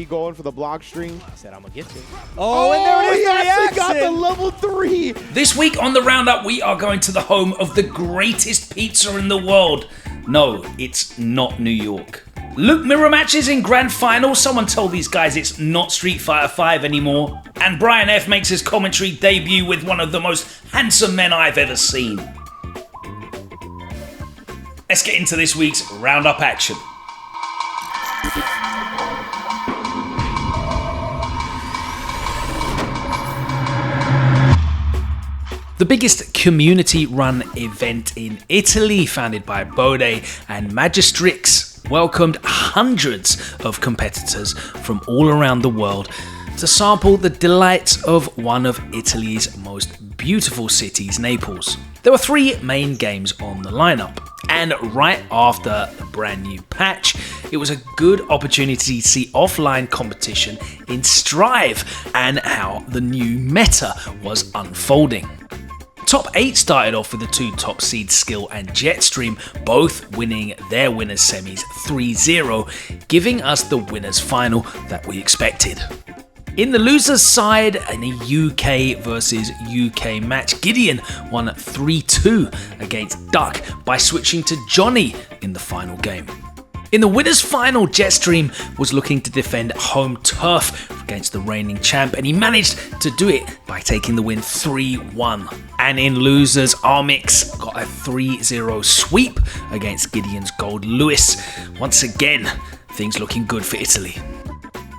Going for the block string. I said I'm gonna get you. Oh, and there it is. He actually got the level 3. This week on the Roundup, we are going to the home of the greatest pizza in the world. No, it's not New York. Luke mirror matches in grand final. Someone told these guys it's not Street Fighter 5 anymore. And Brian F makes his commentary debut with one of the most handsome men I've ever seen. Let's get into this week's Roundup action. The biggest community-run event in Italy, founded by Bode and Magistrix, welcomed hundreds of competitors from all around the world to sample the delights of one of Italy's most beautiful cities, Naples. There were 3 main games on the lineup, and right after the brand new patch, it was a good opportunity to see offline competition in Strive and how the new meta was unfolding. Top 8 started off with the 2 top seeds Skill and Jetstream, both winning their winners semis 3-0, giving us the winners final that we expected. In the losers side, in a UK versus UK match, Gideon won 3-2 against Duck by switching to Johnny in the final game. In the winners final, Jetstream was looking to defend home turf against the reigning champ, and he managed to do it by taking the win 3-1. And in losers, Armix got a 3-0 sweep against Gideon's Gold Lewis. Once again, things looking good for Italy.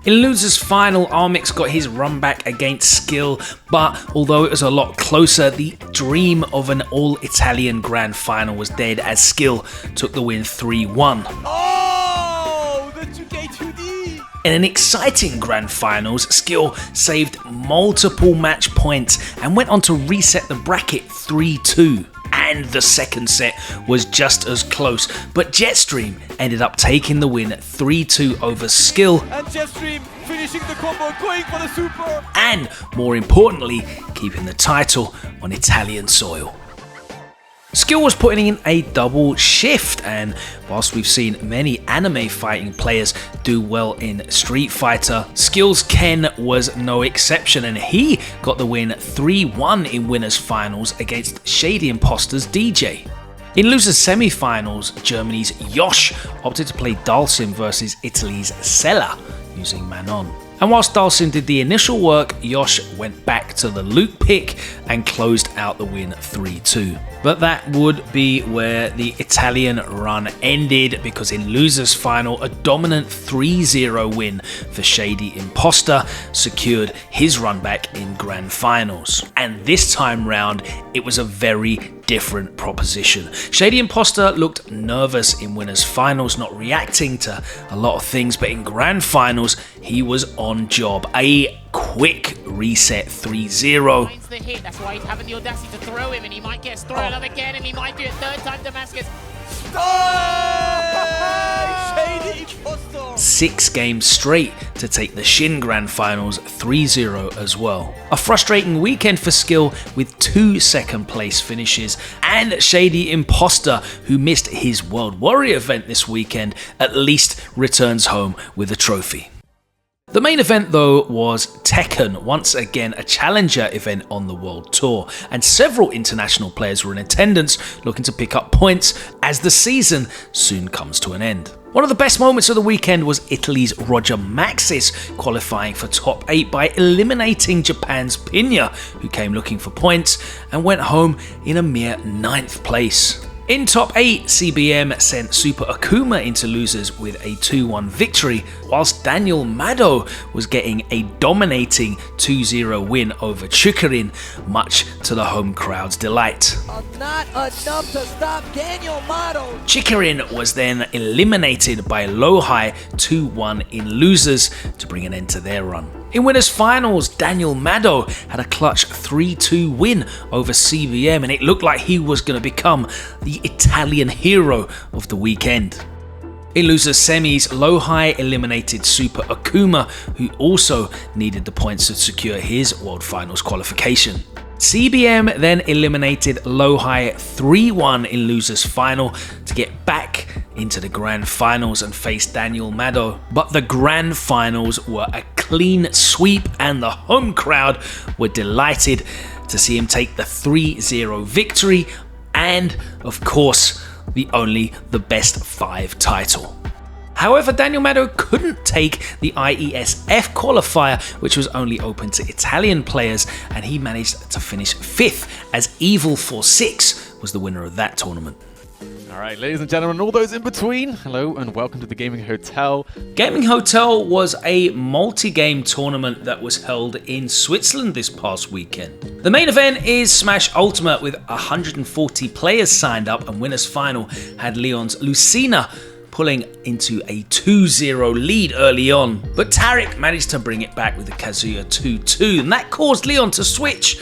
In losers final, Armix got his run back against Skill, but although it was a lot closer, the dream of an all-Italian grand final was dead as Skill took the win 3-1. Oh, the 2K2D! In an exciting grand finals, Skill saved multiple match points and went on to reset the bracket 3-2. And the second set was just as close, but Jetstream ended up taking the win 3-2 over Skill. And Jetstream finishing the combo, going for the super! And more importantly, keeping the title on Italian soil. Skill was putting in a double shift, and whilst we've seen many anime fighting players do well in Street Fighter, Skill's Ken was no exception, and he got the win 3-1 in winners finals against Shady Imposter's DJ. In losers semi-finals, Germany's Yosh opted to play Dalsim versus Italy's Sella using Manon. And whilst Dalsim did the initial work, Yosh went back to the Luke pick and closed out the win 3-2. But that would be where the Italian run ended, because in losers final, a dominant 3-0 win for Shady Imposter secured his run back in grand finals. And this time round, it was a very different proposition. Shady Imposter looked nervous in winners finals, not reacting to a lot of things, but in grand finals, he was on job. A quick reset 3-0. Finds the hit, that's why he's having the audacity to throw him, and he might get thrown up again, and he might do it 3rd time Damascus. Shady Imposter! 6 games straight to take the Shin Grand Finals 3-0 as well. A frustrating weekend for Skill with 2 second place finishes, and Shady Imposter, who missed his World Warrior event this weekend, at least returns home with a trophy. The main event though was Tekken, once again a challenger event on the World Tour, and several international players were in attendance looking to pick up points as the season soon comes to an end. One of the best moments of the weekend was Italy's Roger Maxis qualifying for top 8 by eliminating Japan's Pinya, who came looking for points and went home in a mere 9th place. In top 8, CBM sent Super Akuma into losers with a 2-1 victory, whilst Daniel Mado was getting a dominating 2-0 win over Chikarin, much to the home crowd's delight. Not enough to stop Daniel Mado. Chikarin was then eliminated by Lohai 2-1 in losers to bring an end to their run. In winners finals, Daniel Mado had a clutch 3-2 win over CBM, and it looked like he was going to become the Italian hero of the weekend. In losers semis, Lohai eliminated Super Akuma, who also needed the points to secure his World Finals qualification. CBM then eliminated Lowhigh 3-1 in losers final to get back into the grand finals and face Daniel Maddo. But the grand finals were a clean sweep and the home crowd were delighted to see him take the 3-0 victory and, of course, the best 5 title. However, Daniel Maddo couldn't take the IESF qualifier, which was only open to Italian players, and he managed to finish 5th as Evil46 was the winner of that tournament. All right, ladies and gentlemen, all those in between, hello and welcome to the Gaming Hotel. Gaming Hotel was a multi-game tournament that was held in Switzerland this past weekend. The main event is Smash Ultimate with 140 players signed up, and winners final had Leon's Lucina pulling into a 2-0 lead early on. But Tarek managed to bring it back with the Kazuya 2-2, and that caused Leon to switch,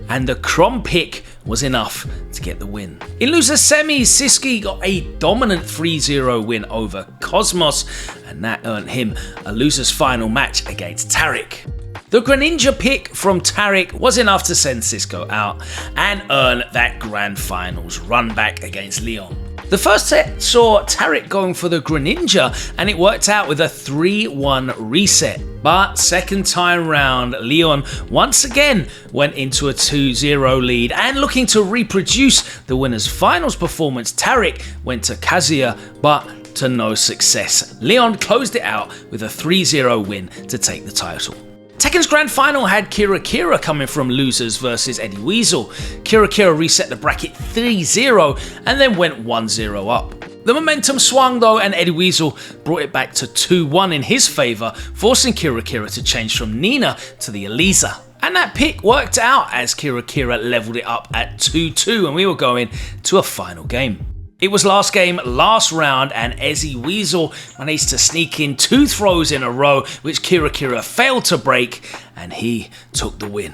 and the Crom pick was enough to get the win. In losers semis, Siski got a dominant 3-0 win over Cosmos, and that earned him a losers final match against Tarek. The Greninja pick from Tarek was enough to send Cisco out and earn that grand finals run back against Leon. The first set saw Tarek going for the Greninja, and it worked out with a 3-1 reset. But second time round, Leon once again went into a 2-0 lead, and looking to reproduce the winner's finals performance, Tarek went to Kazuya, but to no success. Leon closed it out with a 3-0 win to take the title. Tekken's grand final had Kira Kira coming from losers versus Eddie Weasel. Kira Kira reset the bracket 3-0 and then went 1-0 up. The momentum swung though, and Eddie Weasel brought it back to 2-1 in his favour, forcing Kira Kira to change from Nina to the Eliza. And that pick worked out as Kira Kira levelled it up at 2-2, and we were going to a final game. It was last game, last round, and Ezzy Weasel managed to sneak in 2 throws in a row, which Kira Kira failed to break, and he took the win.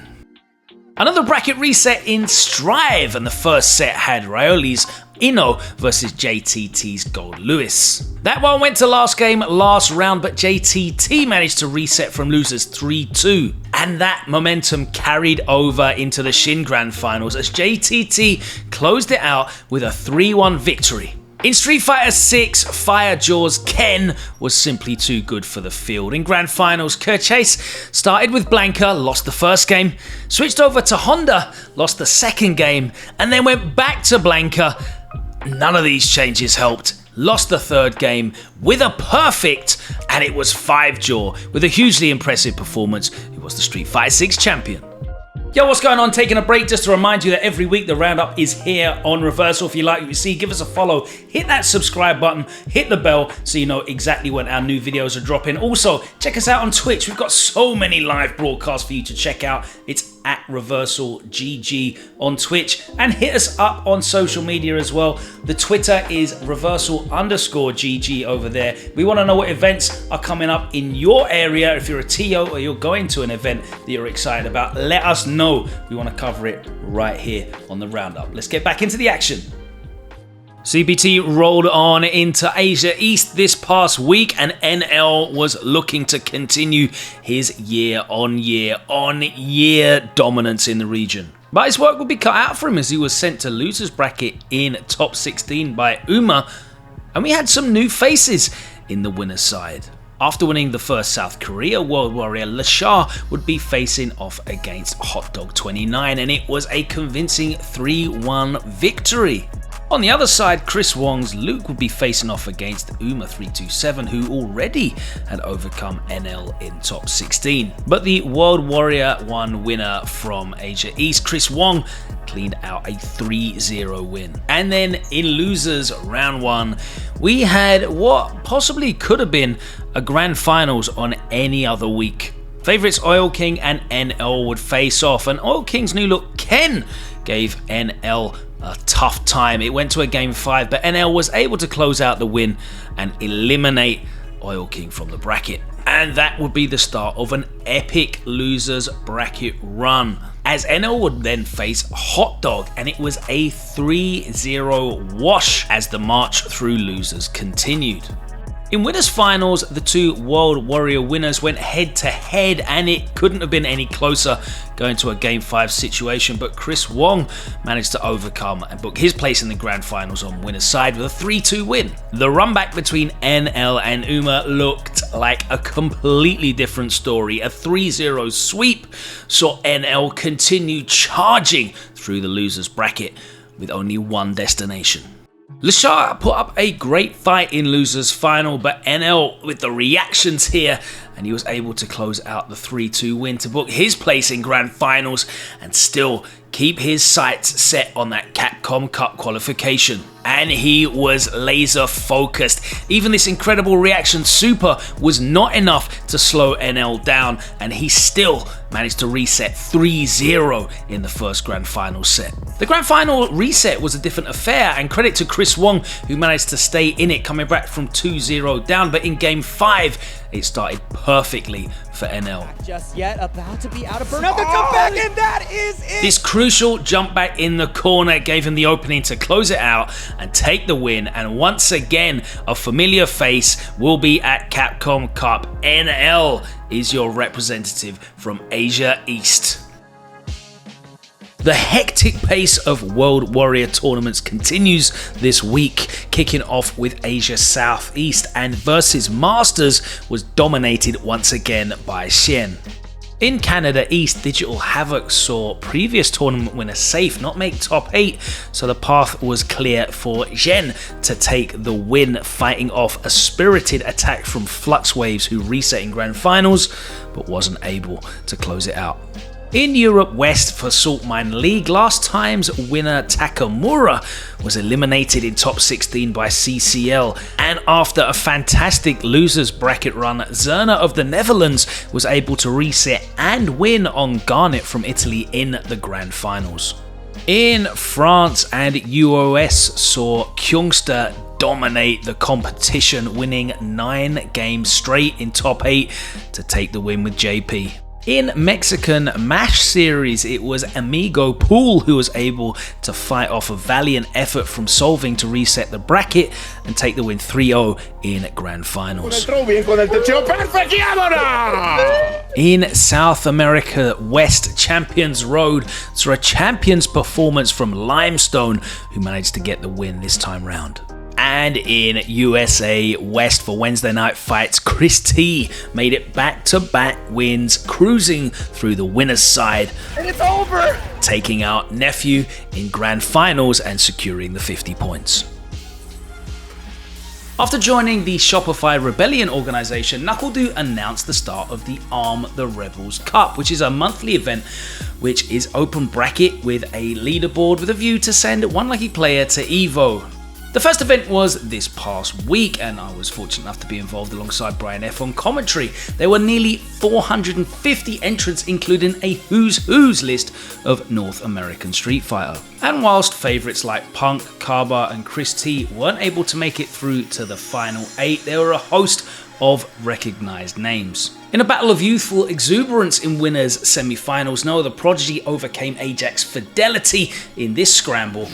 Another bracket reset in Strive, and the first set had Rioli's Inno versus JTT's Gold Lewis. That one went to last game, last round, but JTT managed to reset from losers 3-2. And that momentum carried over into the Shin Grand Finals as JTT closed it out with a 3-1 victory. In Street Fighter 6, Fire Jaw's Ken was simply too good for the field. In Grand Finals, Kerchase started with Blanca, lost the first game, switched over to Honda, lost the second game, and then went back to Blanca. None of these changes helped. Lost the third game with a perfect, and it was 5Jaw with a hugely impressive performance. He was the Street Fighter 6 champion. Yo, what's going on? Taking a break just to remind you that every week the Roundup is here on Reversal. If you like what you see, give us a follow, hit that subscribe button, hit the bell so you know exactly when our new videos are dropping. Also, check us out on Twitch. We've got so many live broadcasts for you to check out. It's at Reversal GG on Twitch, and hit us up on social media as well. The Twitter is Reversal_GG over there. We want to know what events are coming up in your area. If you're a TO or you're going to an event that you're excited about, let us know. We want to cover it right here on the Roundup. Let's get back into the action. CPT rolled on into Asia East this past week, and NL was looking to continue his year-on-year dominance in the region. But his work would be cut out for him as he was sent to losers bracket in top 16 by Uma, and we had some new faces in the winner's side. After winning the first South Korea World Warrior, Lashar would be facing off against Hotdog 29, and it was a convincing 3-1 victory. On the other side, Chris Wong's Luke would be facing off against Uma 327, who already had overcome NL in top 16. But the World Warrior 1 winner from Asia East, Chris Wong, cleaned out a 3-0 win. And then in losers round 1, we had what possibly could have been a grand finals on any other week. Favourites Oil King and NL would face off, and Oil King's new look Ken gave NL a tough time. It went to a game 5, but NL was able to close out the win and eliminate Oil King from the bracket. And that would be the start of an epic losers bracket run, as NL would then face Hot Dog, and it was a 3-0 wash as the march through losers continued. In winners finals, the two World Warrior winners went head to head, and it couldn't have been any closer going to a Game 5 situation, but Chris Wong managed to overcome and book his place in the grand finals on winner's side with a 3-2 win. The run back between NL and Uma looked like a completely different story. A 3-0 sweep saw NL continue charging through the losers bracket with only one destination. Lashar put up a great fight in losers final, but NL with the reactions here, and he was able to close out the 3-2 win to book his place in grand finals and still keep his sights set on that Capcom Cup qualification. And he was laser focused. Even this incredible reaction super was not enough to slow NL down, and he still managed to reset 3-0 in the first grand final set. The grand final reset was a different affair, and credit to Chris Wong, who managed to stay in it, coming back from 2-0 down, but in game 5 it started perfectly for NL. Just yet, about to be out of burnout. The comeback, and that is it! This crucial jump back in the corner gave him the opening to close it out and take the win, and once again, a familiar face will be at Capcom Cup. NL is your representative from Asia East. The hectic pace of World Warrior tournaments continues this week, kicking off with Asia Southeast, and versus Masters was dominated once again by Xian. In Canada East, Digital Havoc saw previous tournament winner Safe not make top 8, so the path was clear for Zhen to take the win, fighting off a spirited attack from Flux Waves, who reset in grand finals but wasn't able to close it out. In Europe West for Salt Mine League, last time's winner Takamura was eliminated in top 16 by CCL, and after a fantastic losers bracket run, Zerna of the Netherlands was able to reset and win on Garnet from Italy in the grand finals. In France and UOS saw Kyungster dominate the competition, winning 9 games straight in top 8 to take the win with JP. In Mexican MASH series, it was Amigo Pool who was able to fight off a valiant effort from Solving to reset the bracket and take the win 3-0 in grand finals. In South America West, Champions Road saw a champion's performance from Limestone, who managed to get the win this time round. And in USA West for Wednesday night fights, Chris T made it back-to-back wins, cruising through the winner's side. And it's over! Taking out Nephew in grand finals and securing the 50 points. After joining the Shopify Rebellion organization, NuckleDu announced the start of the Arm the Rebels Cup, which is a monthly event which is open bracket with a leaderboard with a view to send one lucky player to EVO. The first event was this past week, and I was fortunate enough to be involved alongside Brian F on commentary. There were nearly 450 entrants, including a who's who's list of North American Street Fighter. And whilst favourites like Punk, Kaba and Chris T weren't able to make it through to the final 8, there were a host of recognised names. In a battle of youthful exuberance in winners semi-finals, Noah the Prodigy overcame Ajax Fidelity in this scramble.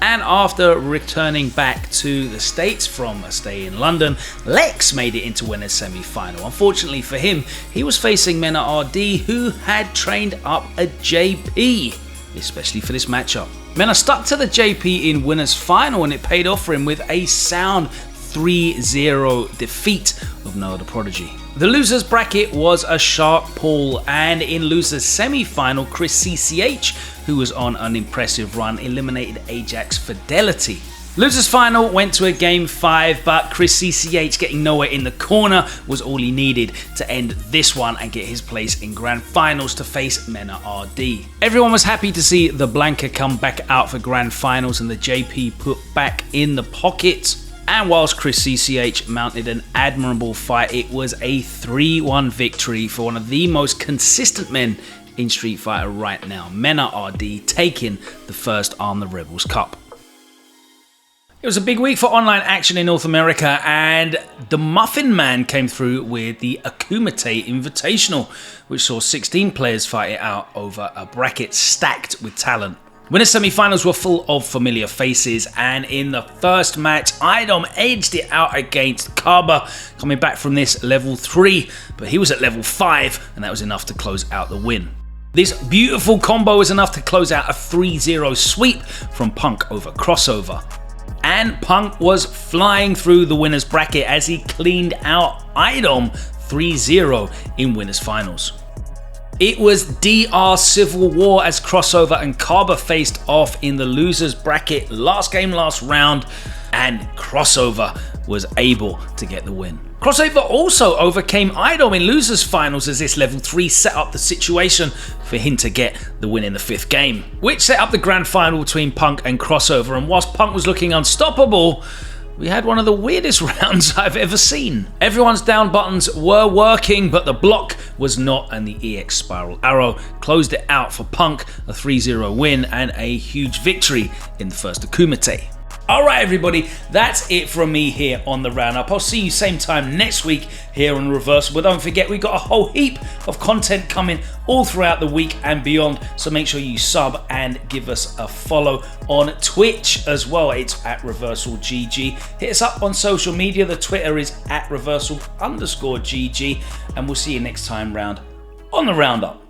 And after returning back to the States from a stay in London, Lex made it into winners semi-final. Unfortunately for him, he was facing Mena RD, who had trained up a JP, especially for this matchup. Mena stuck to the JP in winners final, and it paid off for him with a sound 3-0 defeat of Noah the Prodigy. The losers bracket was a sharp pool, and in losers semi-final, Chris CCH, who was on an impressive run, eliminated Ajax Fidelity. Losers final went to a game 5, but Chris CCH getting nowhere in the corner was all he needed to end this one and get his place in grand finals to face Mena RD. Everyone was happy to see the Blanca come back out for grand finals and the JP put back in the pocket. And whilst Chris CCH mounted an admirable fight, it was a 3-1 victory for one of the most consistent men in Street Fighter right now, Mena RD, taking the first Arm the Rebels Cup. It was a big week for online action in North America, and the Muffin Man came through with the Akumite Invitational, which saw 16 players fight it out over a bracket stacked with talent. Winners semi-finals were full of familiar faces, and in the first match, Idom edged it out against Kaba, coming back from this level 3, but he was at level 5, and that was enough to close out the win. This beautiful combo was enough to close out a 3-0 sweep from Punk over Crossover. And Punk was flying through the winners bracket as he cleaned out Idom 3-0 in winners finals. It was DR Civil War as Crossover and Kaba faced off in the losers bracket last game, last round, and Crossover was able to get the win. Crossover also overcame Idom in losers finals as this level 3 set up the situation for him to get the win in the 5th game, which set up the grand final between Punk and Crossover. And whilst Punk was looking unstoppable, we had one of the weirdest rounds I've ever seen. Everyone's down buttons were working, but the block was not, and the EX Spiral Arrow closed it out for Punk, a 3-0 win and a huge victory in the first Akumite. Alright everybody, that's it from me here on the Roundup. I'll see you same time next week here on Reversal, but don't forget we've got a whole heap of content coming all throughout the week and beyond, so make sure you sub and give us a follow on Twitch as well. It's at ReversalGG. Hit us up on social media. The Twitter is at Reversal_GG, and we'll see you next time round on the Roundup.